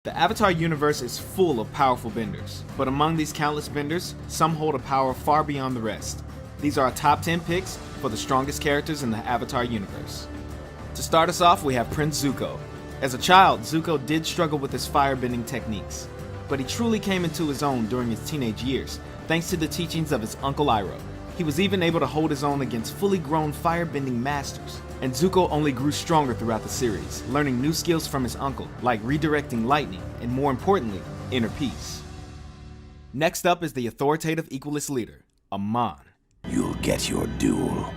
The Avatar universe is full of powerful benders, but among these countless benders, some hold a power far beyond the rest. These are our top 10 picks for the strongest characters in the Avatar universe. To start us off, we have Prince Zuko. As a child, Zuko did struggle with his firebending techniques, but he truly came into his own during his teenage years, thanks to the teachings of his uncle Iroh. He was even able to hold his own against fully grown firebending masters, and Zuko only grew stronger throughout the series, learning new skills from his uncle, like redirecting lightning, and more importantly, inner peace. Next up is the authoritative Equalist leader, Amon. You'll get your duel,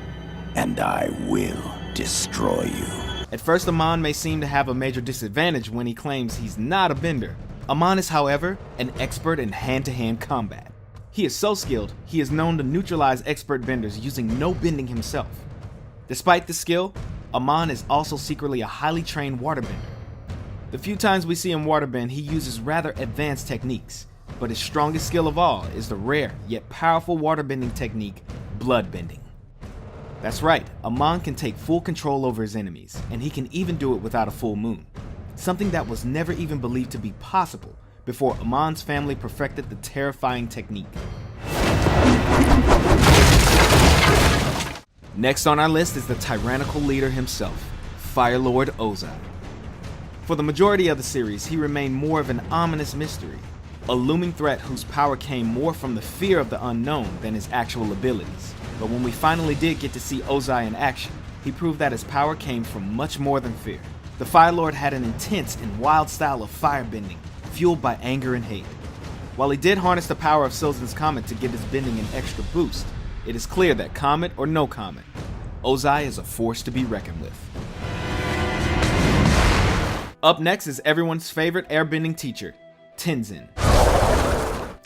and I will destroy you. At first, Amon may seem to have a major disadvantage when he claims he's not a bender. Amon is, however, an expert in hand-to-hand combat. He is so skilled, he is known to neutralize expert benders using no bending himself. Despite this skill, Amon is also secretly a highly trained waterbender. The few times we see him waterbend, he uses rather advanced techniques, but his strongest skill of all is the rare yet powerful waterbending technique, bloodbending. That's right, Amon can take full control over his enemies, and he can even do it without a full moon, something that was never even believed to be possible before Amon's family perfected the terrifying technique. Next on our list is the tyrannical leader himself, Fire Lord Ozai. For the majority of the series, he remained more of an ominous mystery, a looming threat whose power came more from the fear of the unknown than his actual abilities. But when we finally did get to see Ozai in action, he proved that his power came from much more than fear. The Fire Lord had an intense and wild style of firebending, fueled by anger and hate. While he did harness the power of Sylvan's Comet to give his bending an extra boost, it is clear that comet or no comet, Ozai is a force to be reckoned with. Up next is everyone's favorite airbending teacher, Tenzin.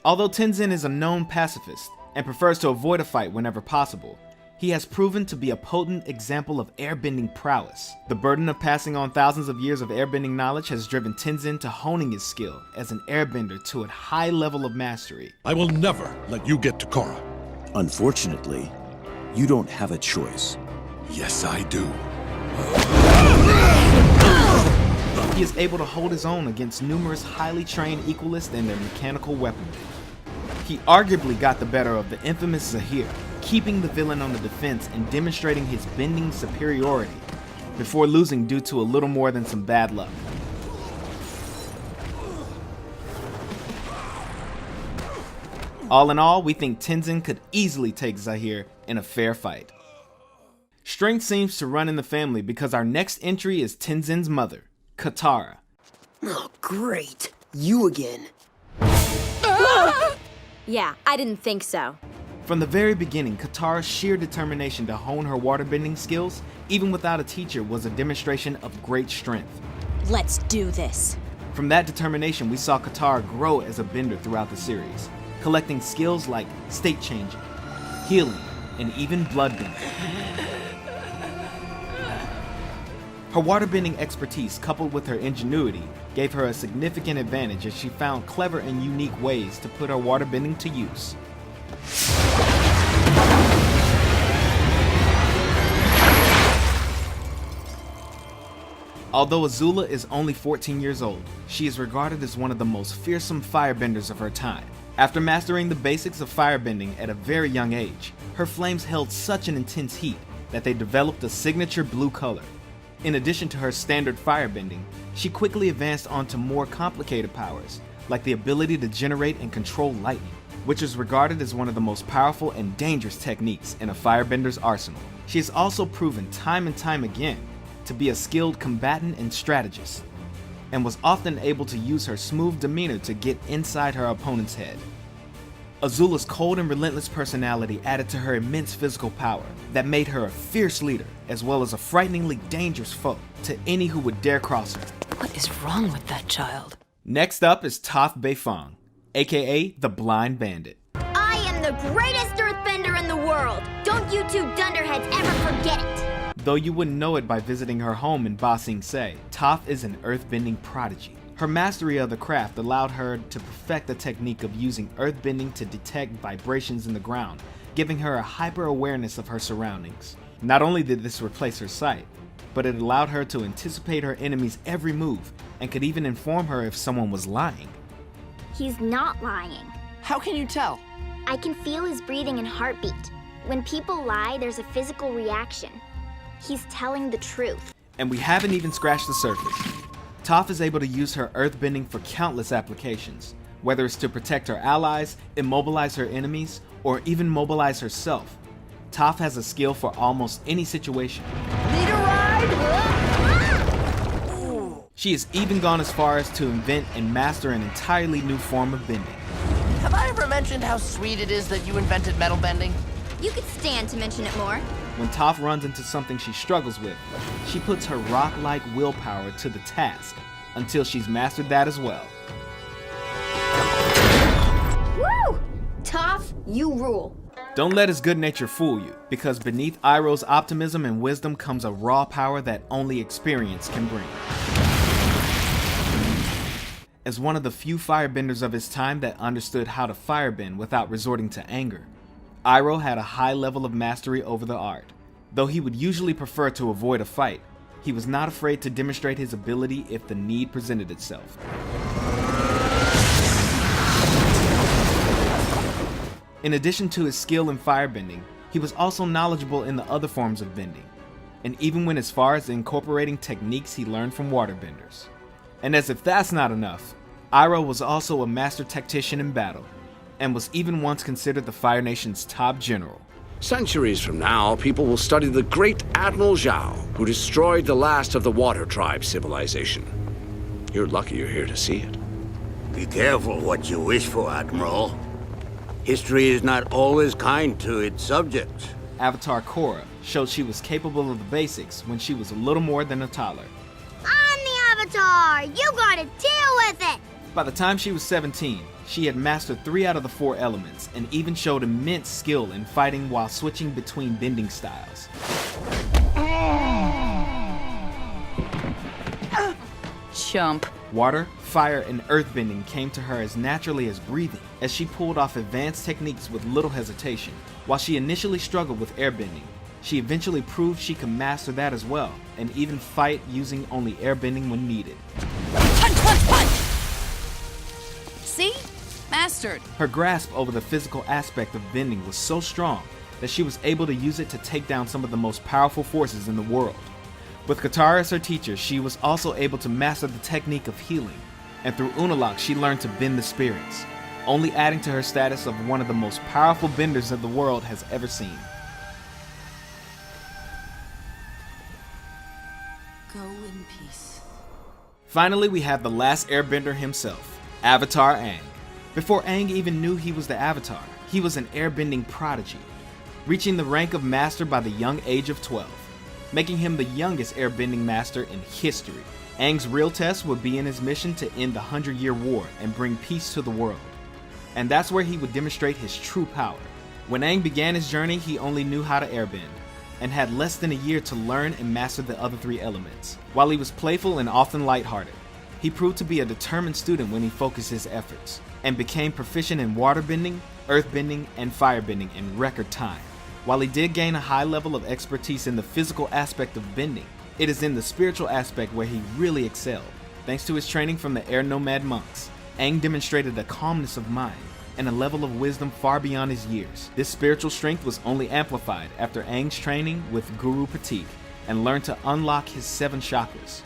Although Tenzin is a known pacifist and prefers to avoid a fight whenever possible, he has proven to be a potent example of airbending prowess. The burden of passing on thousands of years of airbending knowledge has driven Tenzin to honing his skill as an airbender to a high level of mastery. I will never let you get to Korra. Unfortunately, you don't have a choice. Yes, I do. He is able to hold his own against numerous highly trained Equalists and their mechanical weaponry. He arguably got the better of the infamous Zahir, keeping the villain on the defense and demonstrating his bending superiority, before losing due to a little more than some bad luck. All in all, we think Tenzin could easily take Zahir in a fair fight. Strength seems to run in the family because our next entry is Tenzin's mother, Katara. Oh, great. You again. Yeah, I didn't think so. From the very beginning, Katara's sheer determination to hone her waterbending skills, even without a teacher, was a demonstration of great strength. Let's do this. From that determination, we saw Katara grow as a bender throughout the series, collecting skills like state changing, healing, and even bloodbending. Her waterbending expertise, coupled with her ingenuity, gave her a significant advantage as she found clever and unique ways to put her waterbending to use. Although Azula is only 14 years old, she is regarded as one of the most fearsome firebenders of her time. After mastering the basics of firebending at a very young age, her flames held such an intense heat that they developed a signature blue color. In addition to her standard firebending, she quickly advanced onto more complicated powers, like the ability to generate and control lightning, which is regarded as one of the most powerful and dangerous techniques in a firebender's arsenal. She has also proven time and time again to be a skilled combatant and strategist, and was often able to use her smooth demeanor to get inside her opponent's head. Azula's cold and relentless personality added to her immense physical power that made her a fierce leader, as well as a frighteningly dangerous foe to any who would dare cross her. What is wrong with that child? Next up is Toph Beifong, aka the Blind Bandit. I am the greatest earthbender in the world! Don't you two dunderheads ever forget it! Though you wouldn't know it by visiting her home in Ba Sing Se, Toph is an earthbending prodigy. Her mastery of the craft allowed her to perfect the technique of using earthbending to detect vibrations in the ground, giving her a hyper-awareness of her surroundings. Not only did this replace her sight, but it allowed her to anticipate her enemy's every move and could even inform her if someone was lying. He's not lying. How can you tell? I can feel his breathing and heartbeat. When people lie, there's a physical reaction. He's telling the truth. And we haven't even scratched the surface. Toph is able to use her earthbending for countless applications, whether it's to protect her allies, immobilize her enemies, or even mobilize herself. Toph has a skill for almost any situation. Need a ride? She has even gone as far as to invent and master an entirely new form of bending. Have I ever mentioned how sweet it is that you invented metal bending? You could stand to mention it more. When Toph runs into something she struggles with, she puts her rock-like willpower to the task until she's mastered that as well. Woo! Toph, you rule. Don't let his good nature fool you, because beneath Iroh's optimism and wisdom comes a raw power that only experience can bring. As one of the few firebenders of his time that understood how to firebend without resorting to anger, Iroh had a high level of mastery over the art. Though he would usually prefer to avoid a fight, he was not afraid to demonstrate his ability if the need presented itself. In addition to his skill in firebending, he was also knowledgeable in the other forms of bending, and even went as far as incorporating techniques he learned from waterbenders. And as if that's not enough, Iroh was also a master tactician in battle, and was even once considered the Fire Nation's top general. Centuries from now, people will study the great Admiral Zhao, who destroyed the last of the Water Tribe civilization. You're lucky you're here to see it. Be careful what you wish for, Admiral. History is not always kind to its subjects. Avatar Korra showed she was capable of the basics when she was a little more than a toddler. I'm the Avatar! You gotta deal with it! By the time she was 17, she had mastered 3 out of the 4 elements and even showed immense skill in fighting while switching between bending styles. Chump. Water, fire, and earthbending came to her as naturally as breathing, as she pulled off advanced techniques with little hesitation. While she initially struggled with airbending, she eventually proved she could master that as well, and even fight using only airbending when needed. Punch, punch, punch! See? Mastered. Her grasp over the physical aspect of bending was so strong that she was able to use it to take down some of the most powerful forces in the world. With Katara as her teacher, she was also able to master the technique of healing, and through Unalaq she learned to bend the spirits, only adding to her status of one of the most powerful benders that the world has ever seen. Go in peace. Finally, we have the last airbender himself, Avatar Aang. Before Aang even knew he was the Avatar, he was an airbending prodigy, reaching the rank of master by the young age of 12, making him the youngest airbending master in history. Aang's real test would be in his mission to end the 100-Year War and bring peace to the world. And that's where he would demonstrate his true power. When Aang began his journey, he only knew how to airbend, and had less than a year to learn and master the other 3 elements. While he was playful and often lighthearted, he proved to be a determined student when he focused his efforts, and became proficient in waterbending, earthbending, and firebending in record time. While he did gain a high level of expertise in the physical aspect of bending, it is in the spiritual aspect where he really excelled. Thanks to his training from the Air Nomad monks, Aang demonstrated a calmness of mind and a level of wisdom far beyond his years. This spiritual strength was only amplified after Aang's training with Guru Patik and learned to unlock his 7 chakras.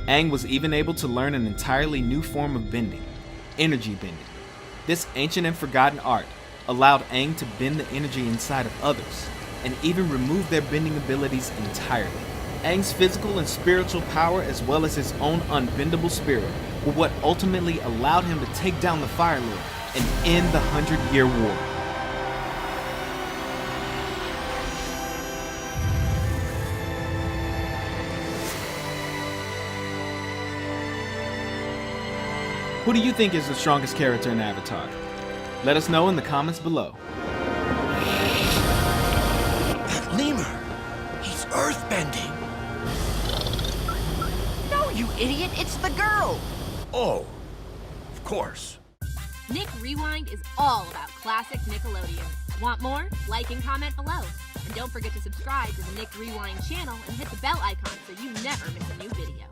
Aang was even able to learn an entirely new form of bending, energy bending. This ancient and forgotten art allowed Aang to bend the energy inside of others, and even remove their bending abilities entirely. Aang's physical and spiritual power, as well as his own unbendable spirit, were what ultimately allowed him to take down the Fire Lord and end the 100-Year War. Who do you think is the strongest character in Avatar? Let us know in the comments below. That lemur! He's earthbending! No, you idiot, it's the girl! Oh, of course. Nick Rewind is all about classic Nickelodeon. Want more? Like and comment below. And don't forget to subscribe to the Nick Rewind channel and hit the bell icon so you never miss a new video.